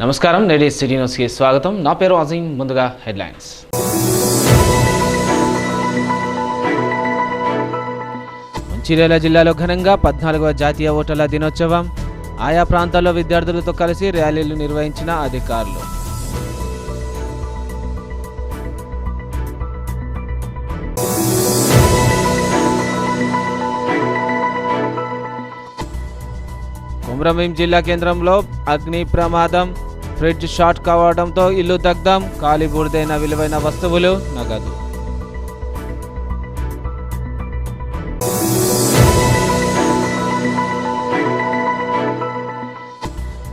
నమస్కారం, నేటి సిటీ న్యూస్కి స్వాగతం. నా పేరు అజీం. ముందుగా హెడ్లైన్స్. మంచిర్యాల జిల్లాలో ఘనంగా 14వ జాతీయ ఓటర్ల దినోత్సవం. ఆయా ప్రాంతాల్లో విద్యార్థులతో కలిసి ర్యాలీలు నిర్వహించిన అధికారులు. కొమరంభీం జిల్లా కేంద్రంలో అగ్ని ప్రమాదం. ఫ్రిడ్జ్ షార్ట్ కావడంతో ఇల్లు దగ్ధం. కాలి బూడిదైన విలువైన వస్తువులు, నగదు.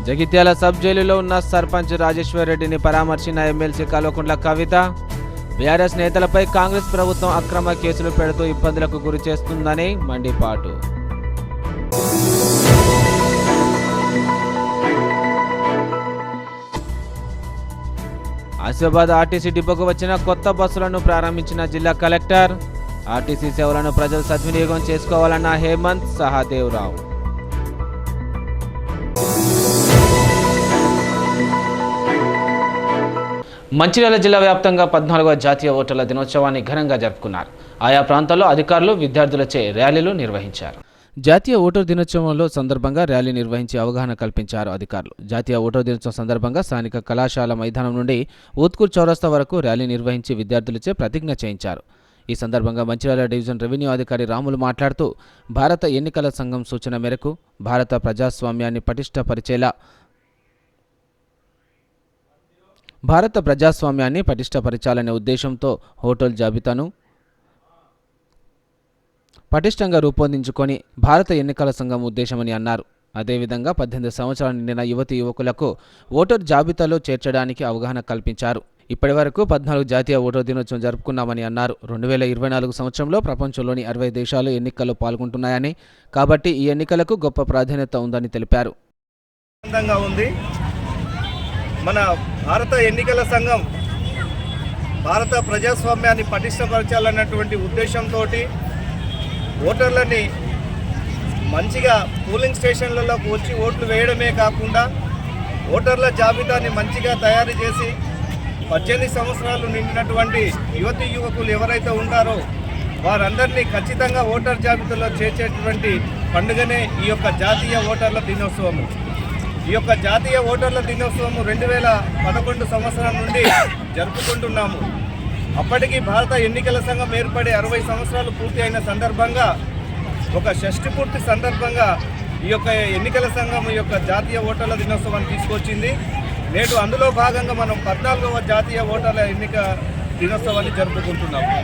జగిత్యాల సబ్ జైలులో ఉన్న సర్పంచ్ రాజేశ్వర్ రెడ్డిని పరామర్శించిన ఎమ్మెల్సీ కల్వకుంట్ల కవిత. బీఆర్ఎస్ నేతలపై కాంగ్రెస్ ప్రభుత్వం అక్రమ కేసులు పెడుతూ ఇబ్బందులకు గురి చేస్తుందని మండిపాటు. ఆసిఫాబాద్ ఆర్టీసీ డిపోకు వచ్చిన కొత్త బస్సులను ప్రారంభించిన జిల్లా కలెక్టర్. ఆర్టీసీ సేవలను ప్రజలు సద్వినియోగం చేసుకోవాలన్న హేమంత్ సహాదేవరావు. మంచిర్యాల జిల్లా వ్యాప్తంగా 14వ జాతీయ ఓటర్ల దినోత్సవాన్ని ఘనంగా జరుపుకున్నారు. ఆయా ప్రాంతాల్లో అధికారులు విద్యార్థులచే ర్యాలీలు నిర్వహించారు. జాతీయ ఓటర్ దినోత్సవంలో సందర్భంగా ర్యాలీ నిర్వహించి అవగాహన కల్పించారు అధికారులు. జాతీయ ఓటర్ దినోత్సవం సందర్భంగా స్థానిక కళాశాల మైదానం నుండి ఊత్కూర్ చౌరస్తా వరకు ర్యాలీ నిర్వహించి విద్యార్థులచే ప్రతిజ్ఞ చేయించారు. ఈ సందర్భంగా మంచిర్యాల డివిజన్ రెవెన్యూ అధికారి రాములు మాట్లాడుతూ, భారత ఎన్నికల సంఘం సూచన మేరకు భారత ప్రజాస్వామ్యాన్ని పటిష్టపరచాలనే ఉద్దేశంతో ఓటర్ల జాబితాను పటిష్టంగా రూపొందించుకొని భారత ఎన్నికల సంఘం ఉద్దేశమని అన్నారు. అదేవిధంగా 18 సంవత్సరాలు నిండిన యువతీ యువకులకు ఓటర్ జాబితాలో చేర్చడానికి అవగాహన కల్పించారు. ఇప్పటి వరకు 14 జాతీయ ఓటర్ దినోత్సవం జరుపుకున్నామని అన్నారు. 2024 సంవత్సరంలో ప్రపంచంలోని 60 దేశాలు ఎన్నికల్లో పాల్గొంటున్నాయని, కాబట్టి ఈ ఎన్నికలకు గొప్ప ప్రాధాన్యత ఉందని తెలిపారు. మన భారత ఎన్నికల సంఘం భారత ప్రజాస్వామ్యాన్ని పటిష్టపరచాలన్నటువంటి ఉద్దేశంతో ఓటర్లని మంచిగా పోలింగ్ స్టేషన్లలోకి వచ్చి ఓట్లు వేయడమే కాకుండా ఓటర్ల జాబితాని మంచిగా తయారు చేసి 18 సంవత్సరాలు నిండినటువంటి యువతీ యువకులు ఎవరైతే ఉంటారో వారందరినీ ఖచ్చితంగా ఓటర్ జాబితాలో చేర్చేటువంటి పండుగనే ఈ యొక్క జాతీయ ఓటర్ల దినోత్సవము. ఈ యొక్క జాతీయ ఓటర్ల దినోత్సవము 2011 సంవత్సరం నుండి జరుపుకుంటున్నాము. అప్పటికి భారత ఎన్నికల సంఘం ఏర్పడి 60 సంవత్సరాలు పూర్తి అయిన సందర్భంగా, ఒక షష్ఠి పూర్తి సందర్భంగా ఈ యొక్క ఎన్నికల సంఘం ఈ యొక్క జాతీయ ఓటర్ల దినోత్సవాన్ని తీసుకొచ్చింది. నేడు అందులో భాగంగా మనం 14వ జాతీయ ఓటర్ల ఎన్నిక దినోత్సవాన్ని జరుపుకుంటున్నాము.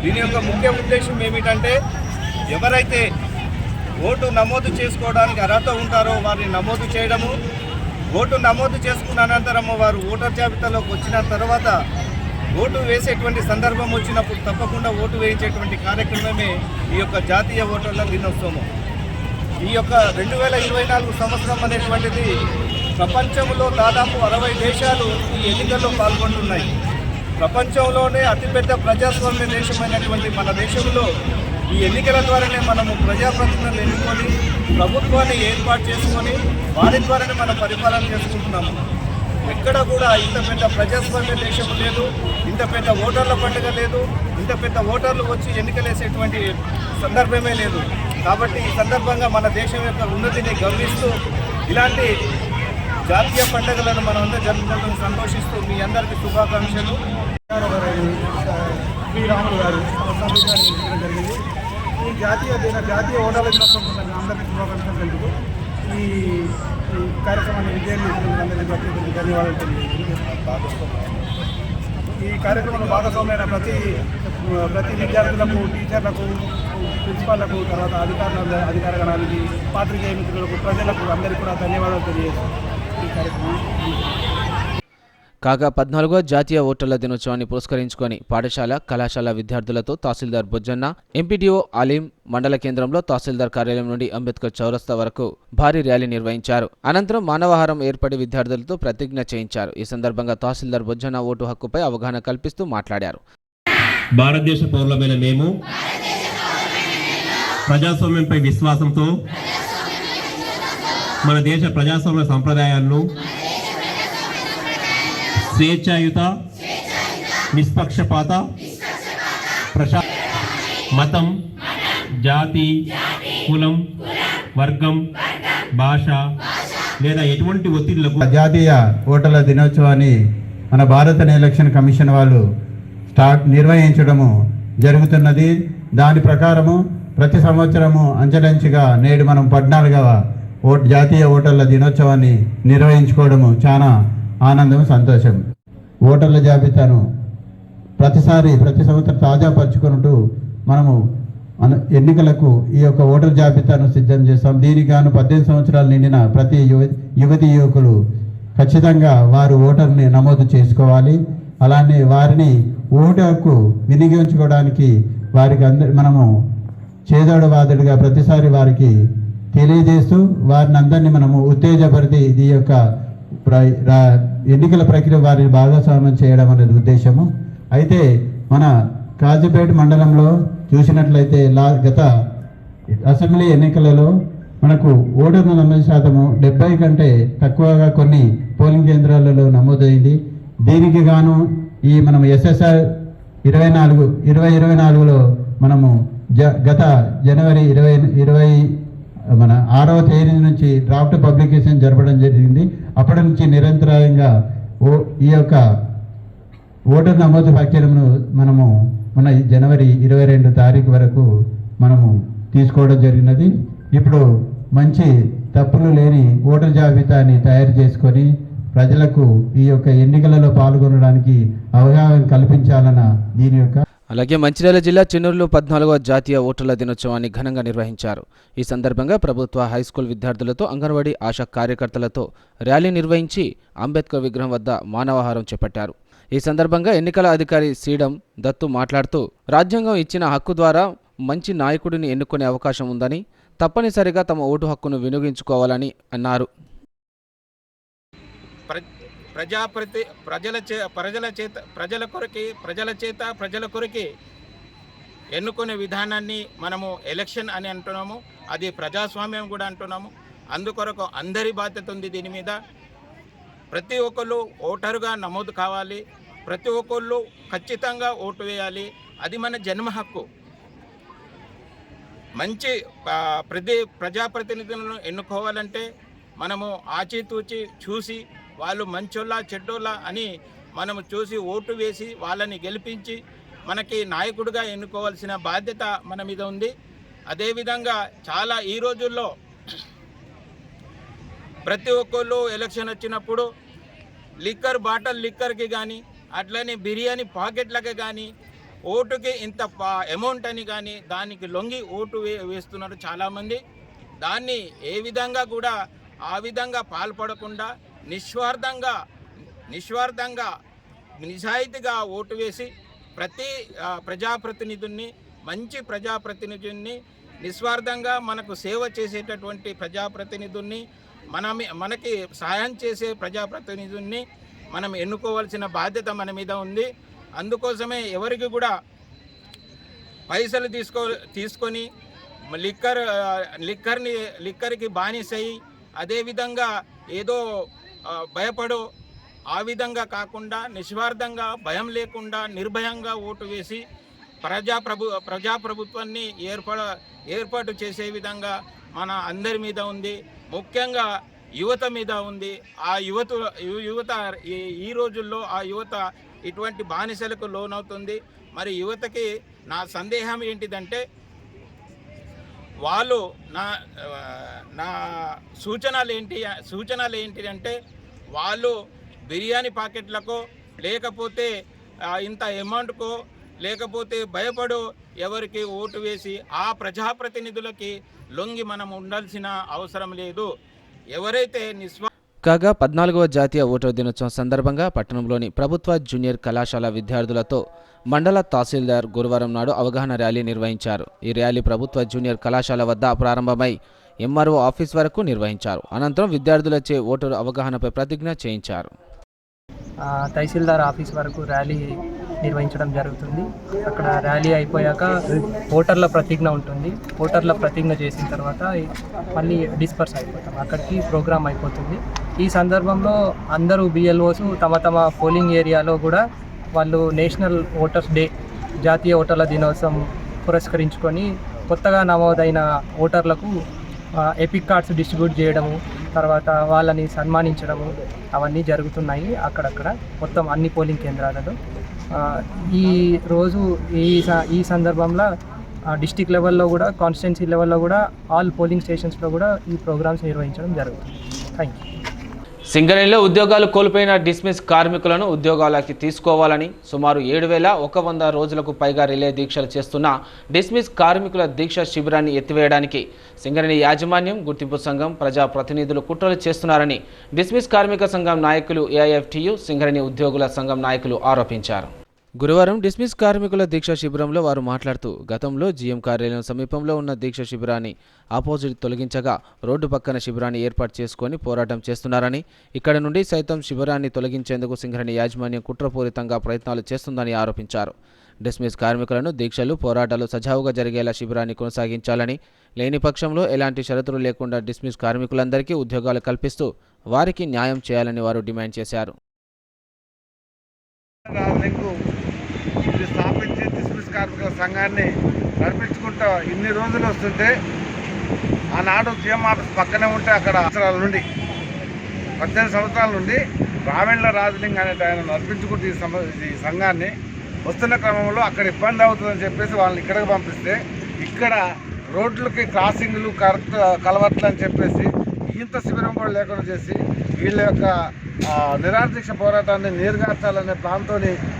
దీని యొక్క ముఖ్య ఉద్దేశం ఏమిటంటే, ఎవరైతే ఓటు నమోదు చేసుకోవడానికి అర్హత ఉంటారో వారిని నమోదు చేయడము, ఓటు నమోదు చేసుకున్న అనంతరము వారు ఓటర్ జాబితాలోకి వచ్చిన తర్వాత ఓటు వేసేటువంటి సందర్భం వచ్చినప్పుడు తప్పకుండా ఓటు వేయించేటువంటి కార్యక్రమమే ఈ యొక్క జాతీయ ఓటర్ల దినోత్సవం. ఈ యొక్క 2024 సంవత్సరం అనేటువంటిది ప్రపంచంలో దాదాపు 60 దేశాలు ఈ ఎన్నికల్లో పాల్గొంటున్నాయి. ప్రపంచంలోనే అతిపెద్ద ప్రజాస్వామ్య దేశమైనటువంటి మన దేశంలో ఈ ఎన్నికల ద్వారానే మనము ప్రజాప్రతినిధులను ఎన్నుకొని ప్రభుత్వాన్ని ఏర్పాటు చేసుకొని వారి ద్వారానే మనం పరిపాలన చేసుకుంటున్నాము. ఎక్కడ కూడా ఇంత పెద్ద ప్రజాస్వామ్య దేశం లేదు, ఇంత పెద్ద ఓటర్ల పండుగ లేదు, ఇంత పెద్ద ఓటర్లు వచ్చి ఎన్నికలేసేటువంటి సందర్భమే లేదు. కాబట్టి ఈ సందర్భంగా మన దేశం యొక్క ఉన్నతిని గమనిస్తూ ఇలాంటి జాతీయ పండుగలను మనం అందరూ జరుపుకుంటూ సంతోషిస్తూ మీ అందరికీ శుభాకాంక్షలు. శ్రీరాములు గారు జరిగింది. ఈ జాతీయ ఓటర్ల దినోత్సవం అందరికీ శుభాకాంక్షలు తెలుపుతూ ఈ కార్యక్రమాన్ని విజయాన్ని ధన్యవాదాలు తెలియజేస్తున్నాను. ఈ కార్యక్రమంలో భాగస్వామ్యమైన ప్రతి విద్యార్థులకు, టీచర్లకు, ప్రిన్సిపాల్లకు, తర్వాత అధికార గణానికి, పాత్రికేయ మిత్రులకు, ప్రజలకు అందరికీ కూడా ధన్యవాదాలు తెలియజేస్తున్నాను. ఈ కార్యక్రమం కాగా 14వ జాతీయ ఓటర్ల దినోత్సవాన్ని పురస్కరించుకొని పాఠశాల, కళాశాల విద్యార్థులతో తహసీల్దార్ బొజ్జన్న, ఎంపీడీఓ అలీం మండల కేంద్రంలో తహసీల్దార్ కార్యాలయం నుండి అంబేద్కర్ చౌరస్తా వరకు భారీ ర్యాలీ నిర్వహించారు. అనంతరం మానవహారం ఏర్పడి విద్యార్థులతో ప్రతిజ్ఞ చేయించారు. ఈ సందర్భంగా తహసీల్దార్ బొజ్జన్న ఓటు హక్కుపై అవగాహన కల్పిస్తూ మాట్లాడారు. భారతదేశ పౌరులమైన మేము ప్రజాస్వామ్యంపై విశ్వాసంతో మన దేశ ప్రజాస్వామ్య సంప్రదాయాలను స్వేచ్ఛాయుత నిష్పక్షపాత ప్రశా మతం, జాతి, కులం, వర్గం, భాష లేదా ఎటువంటి ఒత్తిళ్లకు జాతీయ ఓటర్ల దినోత్సవాన్ని మన భారత ఎలక్షన్ కమిషన్ వాళ్ళు నిర్వహించడము జరుగుతున్నది. దాని ప్రకారము ప్రతి సంవత్సరము అంచెలంచెగా నేడు మనం 14వ జాతీయ ఓటర్ల దినోత్సవాన్ని నిర్వహించుకోవడము చాలా ఆనందం, సంతోషం. ఓటర్ల జాబితాను ప్రతి సంవత్సరం తాజాపరుచుకుంటూ మనము ఎన్నికలకు ఈ యొక్క ఓటర్ జాబితాను సిద్ధం చేస్తాం. దీనికి గాను 18 సంవత్సరాలు నిండిన ప్రతి యువతి యువకులు ఖచ్చితంగా వారు ఓటర్ని నమోదు చేసుకోవాలి. అలానే వారిని ఓటు హక్కు వినియోగించుకోవడానికి వారికి మనము చేదోడవాదుడిగా ప్రతిసారి వారికి తెలియజేస్తూ వారిని అందరినీ మనము ఉత్తేజపరిచి ఈ యొక్క ఎన్నికల ప్రక్రియ వారిని భాగస్వామ్యం చేయడం అనేది ఉద్దేశము. అయితే మన కాజీపేట మండలంలో చూసినట్లయితే గత అసెంబ్లీ ఎన్నికలలో మనకు ఓటర్ల నమోదు శాతము 70 కంటే తక్కువగా కొన్ని పోలింగ్ కేంద్రాలలో నమోదైంది. దీనికి గాను ఈ మనం ఎస్ఎస్ఆర్ 2024లో మనము గత జనవరి 20 మన 6వ తేదీ నుంచి డ్రాఫ్ట్ పబ్లికేషన్ జరపడం జరిగింది. అప్పటి నుంచి నిరంతరాయంగా ఈ యొక్క ఓటర్ నమోదు ప్రక్రియను మనము మన జనవరి 22 తారీఖు వరకు మనము తీసుకోవడం జరిగినది. ఇప్పుడు మంచి తప్పులు లేని ఓటర్ జాబితాని తయారు చేసుకొని ప్రజలకు ఈ యొక్క ఎన్నికలలో పాల్గొనడానికి అవగాహన కల్పించాలన్న దీని యొక్క. అలాగే మంచిర్యాల జిల్లా చెన్నూరులో 14వ జాతీయ ఓటర్ల దినోత్సవాన్ని ఘనంగా నిర్వహించారు. ఈ సందర్భంగా ప్రభుత్వ హైస్కూల్ విద్యార్థులతో, అంగన్వాడీ ఆశా కార్యకర్తలతో ర్యాలీ నిర్వహించి అంబేద్కర్ విగ్రహం వద్ద మానవహారం చేపట్టారు. ఈ సందర్భంగా ఎన్నికల అధికారి సీడం దత్తు మాట్లాడుతూ రాజ్యాంగం ఇచ్చిన హక్కు ద్వారా మంచి నాయకుడిని ఎన్నుకునే అవకాశం ఉందని, తప్పనిసరిగా తమ ఓటు హక్కును వినియోగించుకోవాలని అన్నారు. ప్రజల కొరకే ఎన్నుకునే విధానాన్ని మనము ఎలక్షన్ అని అంటున్నాము. అది ప్రజాస్వామ్యం కూడా అంటున్నాము. అందుకొరకు అందరి బాధ్యత ఉంది దీని మీద. ప్రతి ఒక్కళ్ళు ఓటరుగా నమోదు కావాలి. ప్రతి ఒక్కళ్ళు ఖచ్చితంగా ఓటు వేయాలి. అది మన జన్మ హక్కు. మంచి ప్రజాప్రతినిధులను ఎన్నుకోవాలంటే మనము ఆచితూచి చూసి వాళ్ళు మంచోళ్ళ చెడ్డోళ్ళ అని మనము చూసి ఓటు వేసి వాళ్ళని గెలిపించి మనకి నాయకుడిగా ఎన్నుకోవాల్సిన బాధ్యత మన మీద ఉంది. అదేవిధంగా చాలా ఈ రోజుల్లో ప్రతి ఒక్కళ్ళు ఎలక్షన్ వచ్చినప్పుడు బాటిల్ లిక్కర్కి కానీ అట్లనే బిర్యానీ పాకెట్లకి కానీ ఓటుకి ఇంత అమౌంట్ అని కానీ దానికి లొంగి ఓటు వేస్తున్నారు చాలామంది. దాన్ని ఏ విధంగా కూడా ఆ విధంగా పాల్పడకుండా నిస్వార్థంగా నిజాయితీగా ఓటు వేసి ప్రతి మంచి ప్రజాప్రతినిధుల్ని నిస్వార్థంగా మనకు సేవ చేసేటటువంటి ప్రజాప్రతినిధుల్ని మనకి సహాయం చేసే ప్రజాప్రతినిధుల్ని మనం ఎన్నుకోవాల్సిన బాధ్యత మన మీద ఉంది. అందుకోసమే ఎవరికి కూడా పైసలు తీసుకొని లిక్కర్కి బానిసయి అదేవిధంగా ఏదో భయపడో ఆ విధంగా కాకుండా నిస్వార్థంగా భయం లేకుండా నిర్భయంగా ఓటు వేసి ప్రజాప్రభుత్వాన్ని ఏర్పాటు చేసే విధంగా మన అందరి మీద ఉంది. ముఖ్యంగా యువత మీద ఉంది. ఆ యువత ఈ రోజుల్లో ఆ యువత ఇటువంటి బానిసలకు లోనవుతుంది. మరి యువతకి నా సందేహం ఏంటిదంటే వాళ్ళు నా సూచనలు ఏంటిదంటే వాళ్ళు బిర్యానీ పాకెట్లకో లేకపోతే ఇంత అమౌంట్కో లేకపోతే భయపడో ఎవరికి ఓటు వేసి ఆ ప్రజాప్రతినిధులకి లొంగి మనం ఉండాల్సిన అవసరం లేదు. ఎవరైతే కాగా 14వ జాతీయ ఓటర్ దినోత్సవం సందర్భంగా పట్టణంలోని ప్రభుత్వ జూనియర్ కళాశాల విద్యార్థులతో మండల తహసీల్దార్ గురువారం నాడు అవగాహన ర్యాలీ నిర్వహించారు. ఈ ర్యాలీ ప్రభుత్వ జూనియర్ కళాశాల వద్ద ప్రారంభమై ఎంఆర్ఓ ఆఫీస్ వరకు నిర్వహించారు. అనంతరం విద్యార్థులచే ఓటరు అవగాహనపై ప్రతిజ్ఞ చేయించారు. తహసీల్దార్ ఆఫీస్ వరకు ర్యాలీ నిర్వహించడం జరుగుతుంది. అక్కడ ర్యాలీ అయిపోయాక ఓటర్ల ప్రతిజ్ఞ ఉంటుంది. ఓటర్ల ప్రతిజ్ఞ చేసిన తర్వాత మళ్ళీ డిస్పర్స్ అయిపోతాం. అక్కడికి ప్రోగ్రామ్ అయిపోతుంది. ఈ సందర్భంలో అందరూ బిఎల్ఓస్ తమ తమ పోలింగ్ ఏరియాలో కూడా వాళ్ళు నేషనల్ ఓటర్స్ డే జాతీయ ఓటర్ల దినోత్సవం పురస్కరించుకొని కొత్తగా నమోదైన ఓటర్లకు ఎపిక్ కార్డ్స్ డిస్ట్రిబ్యూట్ చేయడము, తర్వాత వాళ్ళని సన్మానించడము అవన్నీ జరుగుతున్నాయి అక్కడక్కడ మొత్తం అన్ని పోలింగ్ కేంద్రాలలో. ఈ రోజు ఈ సందర్భంలో డిస్టిక్ లెవెల్లో కూడా కాన్స్టిట్యున్సీ లెవెల్లో కూడా ఆల్ పోలింగ్ స్టేషన్స్లో కూడా ఈ ప్రోగ్రామ్స్ నిర్వహించడం జరుగుతుంది. Thank you. సింగరేణిలో ఉద్యోగాలు కోల్పోయిన డిస్మిస్ కార్మికులను ఉద్యోగాలకి తీసుకోవాలని సుమారు 7,100 రోజులకు పైగా రిలే దీక్షలు చేస్తున్న డిస్మిస్ కార్మికుల దీక్ష శిబిరాన్ని ఎత్తివేయడానికి సింగరేణి యాజమాన్యం, గుర్తింపు సంఘం, ప్రజాప్రతినిధులు కుట్రలు చేస్తున్నారని డిస్మిస్ కార్మిక సంఘం నాయకులు, ఏఐఎఫ్టియు, సింగరేణి ఉద్యోగుల సంఘం నాయకులు ఆరోపించారు. గురువారం డిస్మిస్ కార్మికుల దీక్ష శిబిరంలో వారు మాట్లాడుతూ గతంలో జీఎం కార్యాలయం సమీపంలో ఉన్న దీక్ష శిబిరాన్ని ఆపోజిట్ తొలగించగా రోడ్డు పక్కన శిబిరాన్ని ఏర్పాటు చేసుకొని పోరాటం చేస్తున్నారని, ఇక్కడ నుండి సైతం శిబిరాన్ని తొలగించేందుకు సింగరేణి యాజమాన్యం కుట్రపూరితంగా ప్రయత్నాలు చేస్తుందని ఆరోపించారు. డిస్మిస్ కార్మికులను దీక్షలు, పోరాటాలు సజావుగా జరిగేలా శిబిరాన్ని కొనసాగించాలని, లేని పక్షంలో ఎలాంటి షరతులు లేకుండా డిస్మిస్ కార్మికులందరికీ ఉద్యోగాలు కల్పిస్తూ వారికి న్యాయం చేయాలని వారు డిమాండ్ చేశారు. ఇది స్థాపించి డిస్మిస్ కార్మికుల సంఘాన్ని నడిపించుకుంటూ ఇన్ని రోజులు వస్తుంటే, ఆనాడు జీఎం ఆఫీస్ పక్కనే ఉంటే అక్కడ 18 సంవత్సరాల నుండి రావెండ్ల రాజలింగ్ అనే ఆయన నడిపించుకుంటూ ఈ సంఘాన్ని వస్తున్న క్రమంలో అక్కడ ఇబ్బంది అవుతుందని చెప్పేసి వాళ్ళని ఇక్కడికి పంపిస్తే, ఇక్కడ రోడ్లకి క్రాసింగ్లు, కలవట్లు అని చెప్పేసి ఇంత శిబిరం కూడా లేకుండా చేసి వీళ్ళ యొక్క నిరాదీక్ష పోరాటాన్ని నీరుగార్చాలనే ప్లాన్తో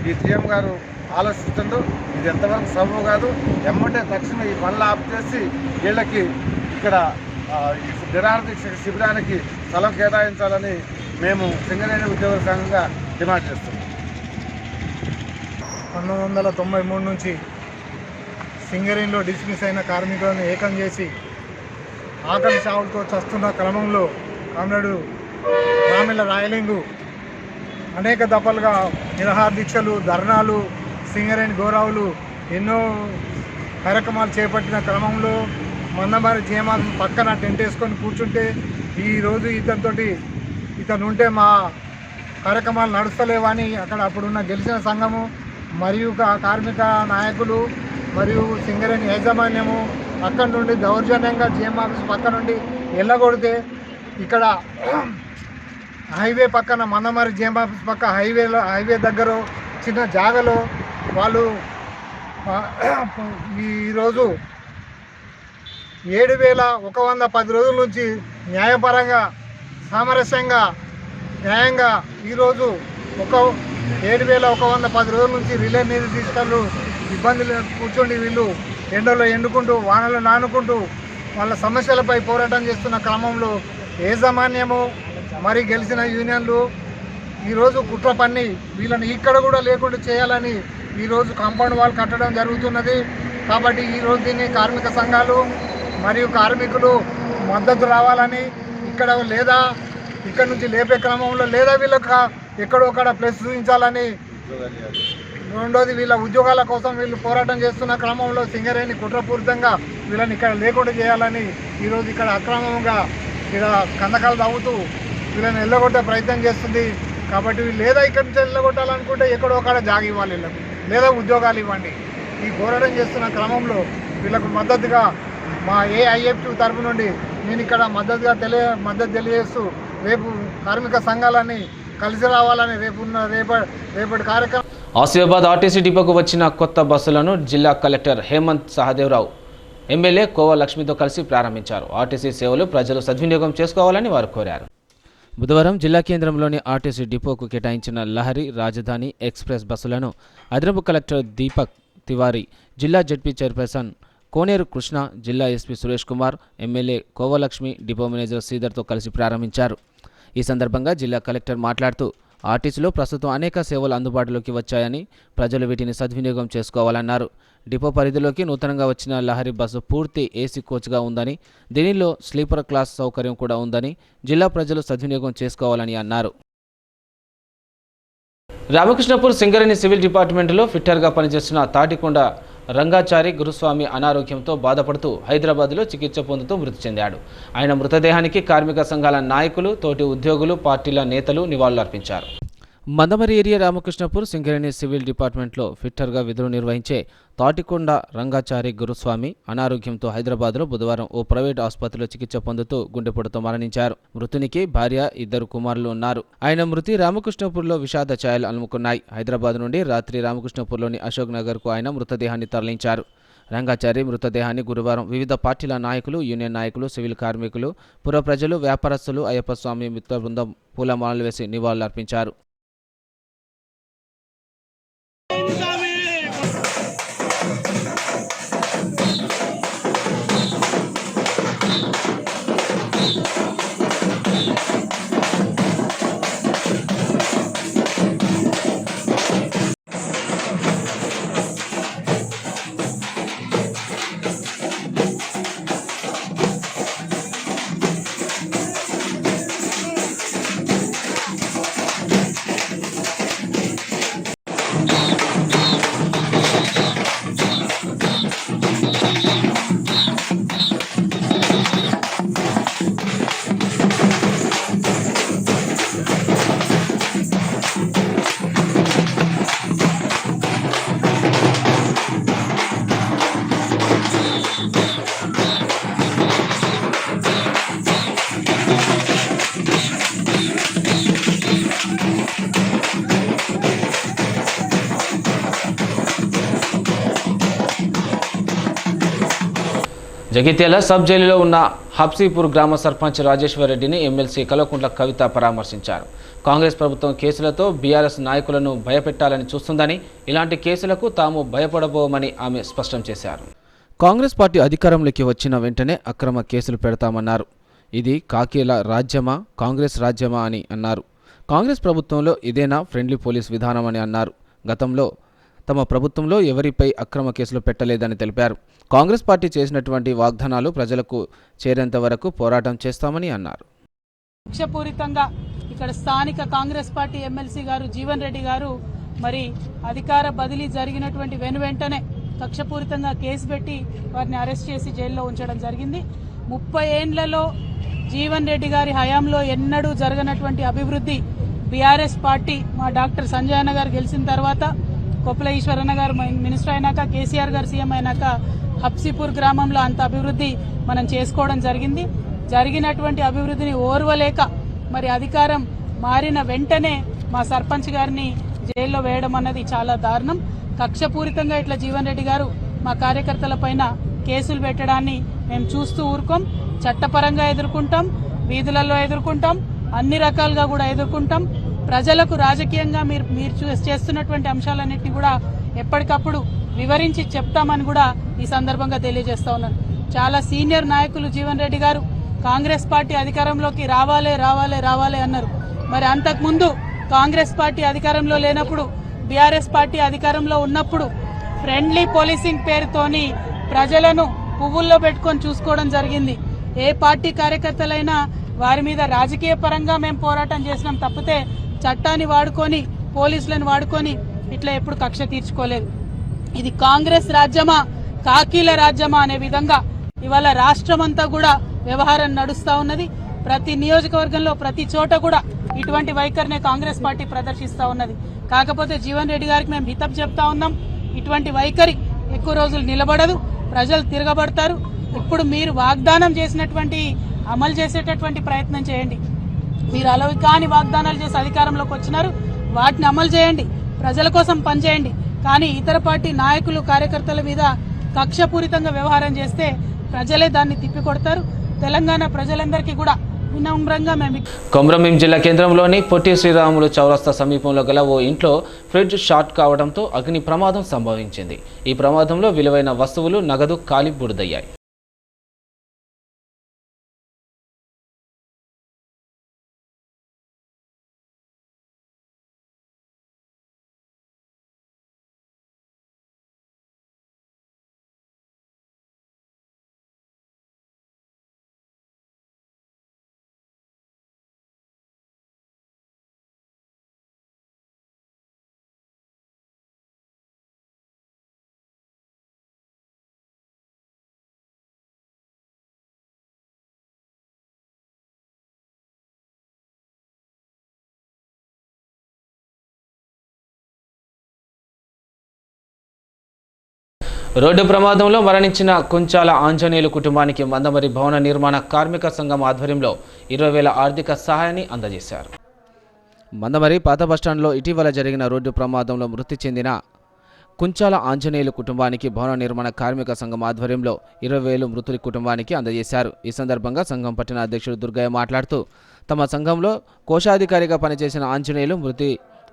ఈ జీఎం గారు ఆలోచిస్తుంటూ, ఇది ఎంతవరకు సబబు కాదు. ఎమ్మంటే తక్షణం ఈ పనులు ఆఫ్ చేసి వీళ్ళకి ఇక్కడ ఈ నిరాదీక్ష శిబిరానికి స్థలం కేటాయించాలని మేము సింగరేణి ఉద్యోగుల సంఘంగా డిమాండ్ చేస్తున్నాం. 1993 నుంచి సింగరేణిలో డిస్మిస్ అయిన కార్మికులను ఏకం చేసి ఆకలి చావులతో చస్తున్న క్రమంలో కామ్రేడు రామెల్ల రాయలింగు అనేక దఫలుగా నిరాహార దీక్షలు, ధర్నాలు, సింగరేణి గౌరవులు ఎన్నో కార్యక్రమాలు చేపట్టిన క్రమంలో మందమారి జీఎంఆర్ పక్కన టెంట్ వేసుకొని కూర్చుంటే, ఈరోజు ఇతను ఉంటే మా కార్యక్రమాలు నడుస్తలేవని అక్కడ అప్పుడున్న గెలిచిన సంఘము మరియు కార్మిక నాయకులు మరియు సింగరేణి యాజమాన్యము అక్కడి నుండి దౌర్జన్యంగా జీఎం ఆఫీస్ పక్క నుండి వెళ్ళగొడితే, ఇక్కడ హైవే పక్కన మందమారి జీఎం ఆఫీస్ పక్క హైవే దగ్గర చిన్న జాగలో వాళ్ళు ఈరోజు 7,110 రోజుల నుంచి న్యాయపరంగా, సామరస్యంగా, న్యాయంగా ఈరోజు 7,110 రోజుల నుంచి రిలే నిర్దిష్టలు ఇబ్బందులు కూర్చొని వీళ్ళు ఎండలో ఎండుకుంటూ, వానలో నానుకుంటూ వాళ్ళ సమస్యలపై పోరాటం చేస్తున్న క్రమంలో యాజమాన్యము మరి గెలిచిన యూనియన్లు ఈరోజు కుట్ర పన్ని వీళ్ళని ఇక్కడ కూడా లేకుండా చేయాలని ఈరోజు కాంపౌండ్ వాల్ కట్టడం జరుగుతున్నది. కాబట్టి ఈరోజు దీన్ని కార్మిక సంఘాలు మరియు కార్మికులు మద్దతు రావాలని, ఇక్కడ నుంచి లేపే క్రమంలో లేదా వీళ్ళకి ఎక్కడొక్కడ ప్లస్ చూపించాలని, రెండోది వీళ్ళ ఉద్యోగాల కోసం వీళ్ళు పోరాటం చేస్తున్న క్రమంలో సింగరేణి కుట్రపూరితంగా వీళ్ళని ఇక్కడ లేకుండా చేయాలని ఈరోజు ఇక్కడ అక్రమంగా ఇక్కడ కందకాలు తవ్వుతూ వీళ్ళని వెళ్ళగొట్టే ప్రయత్నం చేస్తుంది. కాబట్టి లేదా ఇక్కడి నుంచి వెళ్ళగొట్టాలనుకుంటే ఎక్కడో అక్కడ జాగ ఇవ్వాలి వీళ్ళకి, లేదా ఉద్యోగాలు ఇవ్వండి. ఈ పోరాటం చేస్తున్న క్రమంలో వీళ్ళకు మద్దతుగా మా ఏఐఎఫ్టి తరపు నుండి నేను ఇక్కడ మద్దతు తెలియజేస్తూ రేపు కార్మిక సంఘాలని కలిసి రావాలని రేపటి కార్యక్రమం. ఆసిఫాబాద్ ఆర్టీసీ డిపోకు వచ్చిన కొత్త బస్సులను జిల్లా కలెక్టర్ హేమంత్ సహదేవరావు, ఎమ్మెల్యే కోవ లక్ష్మితో కలిసి ప్రారంభించారు. ఆర్టీసీ సేవలు ప్రజలు సద్వినియోగం చేసుకోవాలని వారు కోరారు. బుధవారం జిల్లా కేంద్రంలోని ఆర్టీసీ డిపోకు కేటాయించిన లహరి, రాజధాని ఎక్స్ప్రెస్ బస్సులను అదనపు కలెక్టర్ దీపక్ తివారీ, జిల్లా జడ్పీ చైర్పర్సన్ కోనేరు కృష్ణ, జిల్లా SP Suresh Kumar, MLA Kovalakshmi, depot manager శ్రీధర్తో కలిసి ప్రారంభించారు. ఈ సందర్భంగా జిల్లా కలెక్టర్ మాట్లాడుతూ ఆర్టీసీలో ప్రస్తుతం అనేక సేవలు అందుబాటులోకి వచ్చాయని, ప్రజలు వీటిని సద్వినియోగం చేసుకోవాలన్నారు. డిపో పరిధిలోకి నూతనంగా వచ్చిన లహరి బస్సు పూర్తి ఏసీ కోచ్గా ఉందని, దీనిలో స్లీపర్ క్లాస్ సౌకర్యం కూడా ఉందని జిల్లా ప్రజలు సద్వినియోగం చేసుకోవాలని అన్నారు. రామకృష్ణపూర్ సింగరేణి సివిల్ డిపార్ట్మెంట్లో ఫిట్టర్గా పనిచేస్తున్న తాటికొండ రంగాచారి గురుస్వామి అనారోగ్యంతో బాధపడుతూ హైదరాబాద్లో చికిత్స పొందుతూ మృతి చెందాడు. ఆయన మృతదేహానికి కార్మిక సంఘాల నాయకులు, తోటి ఉద్యోగులు, పార్టీల నేతలు నివాళులర్పించారు. మందమరి ఏరియా రామకృష్ణపూర్ సింగరేణి సివిల్ డిపార్ట్మెంట్లో ఫిట్టర్గా విధులు నిర్వహించే తాటికొండ రంగాచారి గురుస్వామి అనారోగ్యంతో హైదరాబాద్లో బుధవారం ఓ ప్రైవేట్ ఆసుపత్రిలో చికిత్స పొందుతూ గుండెపోటుతో మరణించారు. మృతునికి భార్య, 2 కుమారులు ఉన్నారు. ఆయన మృతి రామకృష్ణపూర్లో విషాద ఛాయలు అలుముకున్నాయి. హైదరాబాద్ నుండి రాత్రి రామకృష్ణపూర్లోని అశోక్ నగర్కు ఆయన మృతదేహాన్ని తరలించారు. రంగాచారి మృతదేహాన్ని గురువారం వివిధ పార్టీల నాయకులు, యూనియన్ నాయకులు, సివిల్ కార్మికులు, పుర ప్రజలు, వ్యాపారస్తులు, అయ్యప్ప స్వామి మిత్ర బృందం పూలమాలలు వేసి నివాళులర్పించారు. జగిత్యాల సబ్ జైలులో ఉన్న హబ్సీపూర్ గ్రామ సర్పంచ్ రాజేశ్వర్ రెడ్డిని ఎమ్మెల్సీ కల్వకుంట్ల కవిత పరామర్శించారు. కాంగ్రెస్ ప్రభుత్వం కేసులతో బీఆర్ఎస్ నాయకులను భయపెట్టాలని చూస్తుందని, ఇలాంటి కేసులకు తాము భయపడబోమని ఆమె స్పష్టం చేశారు. కాంగ్రెస్ పార్టీ అధికారంలోకి వచ్చిన వెంటనే అక్రమ కేసులు పెడతామన్నారు. ఇది కాకీల రాజ్యమా, కాంగ్రెస్ రాజ్యమా అని అన్నారు. కాంగ్రెస్ ప్రభుత్వంలో ఇదేనా ఫ్రెండ్లీ పోలీస్ విధానం అని అన్నారు. గతంలో తమ ప్రభుత్వంలో ఎవరిపై అక్రమ కేసులు పెట్టలేదని తెలిపారు. కాంగ్రెస్ పార్టీ చేసినటువంటి వాగ్దానాలు ప్రజలకు చేరేంత వరకు పోరాటం చేస్తామని అన్నారు. కక్షపూరితంగా ఇక్కడ స్థానిక కాంగ్రెస్ పార్టీ ఎమ్మెల్సీ గారు జీవన్ రెడ్డి గారు మరి అధికార బదిలీ జరిగినటువంటి వెంటనే కక్షపూరితంగా కేసు పెట్టి వారిని అరెస్ట్ చేసి జైల్లో ఉంచడం జరిగింది. 30 ఏండ్లలో జీవన్ రెడ్డి గారి హయాంలో ఎన్నడూ జరగనటువంటి అభివృద్ధి బీఆర్ఎస్ పార్టీ మా డాక్టర్ సంజయ్ అన్న గారు గెలిచిన తర్వాత, కొప్పుల ఈశ్వరన్న గారు మినిస్టర్ అయినాక, కేసీఆర్ గారు సీఎం అయినాక హబ్సీపూర్ గ్రామంలో అంత అభివృద్ధి మనం చేసుకోవడం జరిగింది. జరిగినటువంటి అభివృద్ధిని ఓర్వలేక మరి అధికారం మారిన వెంటనే మా సర్పంచ్ గారిని జైల్లో వేయడం అన్నది చాలా దారుణం. కక్షపూరితంగా ఇట్లా జీవన్ రెడ్డి గారు మా కార్యకర్తల పైన కేసులు పెట్టడాన్ని మేము చూస్తూ ఊరుకోం. చట్టపరంగా ఎదుర్కొంటాం, వీధులలో ఎదుర్కొంటాం, అన్ని రకాలుగా కూడా ఎదుర్కొంటాం. ప్రజలకు రాజకీయంగా మీరు చేస్తున్నటువంటి అంశాలన్నింటినీ కూడా ఎప్పటికప్పుడు వివరించి చెప్తామని కూడా ఈ సందర్భంగా తెలియజేస్తా ఉన్నాను. చాలా సీనియర్ నాయకులు జీవన్ రెడ్డి గారు కాంగ్రెస్ పార్టీ అధికారంలోకి రావాలే రావాలే రావాలే అన్నారు. మరి అంతకుముందు కాంగ్రెస్ పార్టీ అధికారంలో లేనప్పుడు, బీఆర్ఎస్ పార్టీ అధికారంలో ఉన్నప్పుడు ఫ్రెండ్లీ పోలీసింగ్ పేరుతోని ప్రజలను పువ్వుల్లో పెట్టుకొని చూసుకోవడం జరిగింది. ఏ పార్టీ కార్యకర్తలైనా వారి మీద రాజకీయ పరంగా మేము పోరాటం చేసినాం తప్పితే చట్టాన్ని వాడుకొని, పోలీసులను వాడుకొని ఇట్లా ఎప్పుడు కక్ష తీర్చుకోలేదు. ఇది కాంగ్రెస్ రాజ్యమా, కాకీల రాజ్యమా అనే విధంగా ఇవాళ రాష్ట్రమంతా కూడా వ్యవహారం నడుస్తూ ఉన్నది. ప్రతి నియోజకవర్గంలో ప్రతి చోట కూడా ఇటువంటి వైఖరినే కాంగ్రెస్ పార్టీ ప్రదర్శిస్తూ ఉన్నది. కాకపోతే జీవన్ రెడ్డి గారికి మేము హితవు చెప్తా ఉన్నాం, ఇటువంటి వైఖరి ఎక్కువ రోజులు నిలబడదు, ప్రజలు తిరగబడతారు. ఇప్పుడు మీరు వాగ్దానం చేసినటువంటి అమలు చేసేటటువంటి ప్రయత్నం చేయండి. మీరు అలవి కాని వాగ్దానాలు చేసి అధికారంలోకి వచ్చినారు, వాటిని అమలు చేయండి, ప్రజల కోసం పనిచేయండి. కానీ ఇతర పార్టీ నాయకులు, కార్యకర్తల మీద కక్షపూరితంగా వ్యవహారం చేస్తే ప్రజలే దాన్ని తిప్పికొడతారు. తెలంగాణ ప్రజలందరికీ కూడా వినమ్రంగా మేము కొమరంభీం జిల్లా కేంద్రంలోని పొట్టి శ్రీరాములు చౌరస్తా సమీపంలో గల ఓ ఇంట్లో ఫ్రిడ్జ్ షార్ట్ కావడంతో అగ్ని ప్రమాదం సంభవించింది. ఈ ప్రమాదంలో విలువైన వస్తువులు, నగదు కాలి బూడిదయ్యాయి. రోడ్డు ప్రమాదంలో మరణించిన కుంచాల ఆంజనేయులు కుటుంబానికి మందమరి భవన నిర్మాణ కార్మిక సంఘం ఆధ్వర్యంలో 20,000 ఆర్థిక సహాయాన్ని అందజేశారు. మందమరి పాత బస్టాండ్లో ఇటీవల జరిగిన రోడ్డు ప్రమాదంలో మృతి చెందిన కుంచాల ఆంజనేయులు కుటుంబానికి భవన నిర్మాణ కార్మిక సంఘం ఆధ్వర్యంలో 20,000 మృతుడి కుటుంబానికి అందజేశారు. ఈ సందర్భంగా సంఘం పట్టణ అధ్యక్షుడు దుర్గయ్య మాట్లాడుతూ తమ సంఘంలో కోశాధికారిగా పనిచేసిన ఆంజనేయులు మృతి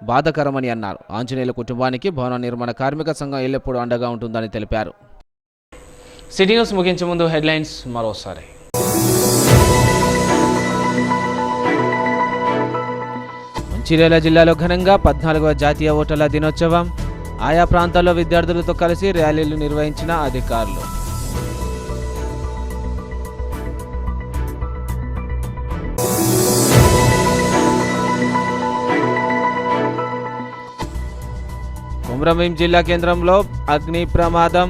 బాధాకరమని అన్నారు. ఆంజనేయుల కుటుంబానికి భవన నిర్మాణ కార్మిక సంఘం ఎల్లప్పుడూ అండగా ఉంటుందని తెలిపారు. సిటీ న్యూస్ ముగించే ముందు హెడ్లైన్స్ మరోసారి. మంచిర్యాల జిల్లాలో ఘనంగా 14వ జాతీయ ఓటర్ల దినోత్సవం. ఆయా ప్రాంతాల్లో విద్యార్థులతో కలిసి ర్యాలీలు నిర్వహించిన అధికారులు. కొమరంభీం జిల్లా కేంద్రంలో అగ్ని ప్రమాదం.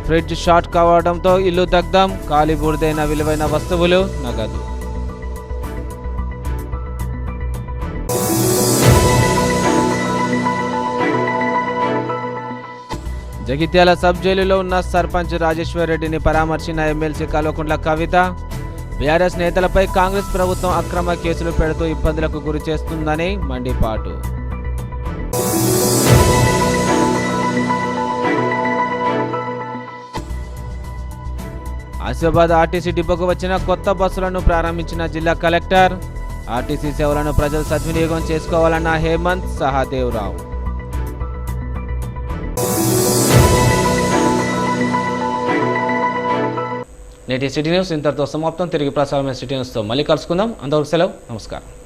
ఫ్రిడ్జ్ షార్ట్ కావడంతో ఇల్లు దగ్ధం. కాలి బూడిదైన విలువైన వస్తువులు, నగదు. జగిత్యాల సబ్ జైలులో ఉన్న సర్పంచ్ రాజేశ్వర్ రెడ్డిని పరామర్శించిన ఎమ్మెల్సీ కల్వకుంట్ల కవిత. బీఆర్ఎస్ నేతలపై కాంగ్రెస్ ప్రభుత్వం అక్రమ కేసులు పెడుతూ ఇబ్బందులకు గురి చేస్తుందని మండిపాటు. ఆసిఫాబాద్ ఆర్టీసీ డిపోకు వచ్చిన కొత్త బస్సులను ప్రారంభించిన జిల్లా కలెక్టర్. ఆర్టీసీ సేవలను ప్రజలు సద్వినియోగం చేసుకోవాలన్న హేమంత్ సహాదేవరావు. నేటి సిటీ న్యూస్ ఇంతటితో సమాప్తం. తిరిగి ప్రసారమైన సిటీ న్యూస్తో మళ్ళీ కలుసుకుందాం. అంతవరకు సెలవు. నమస్కారం.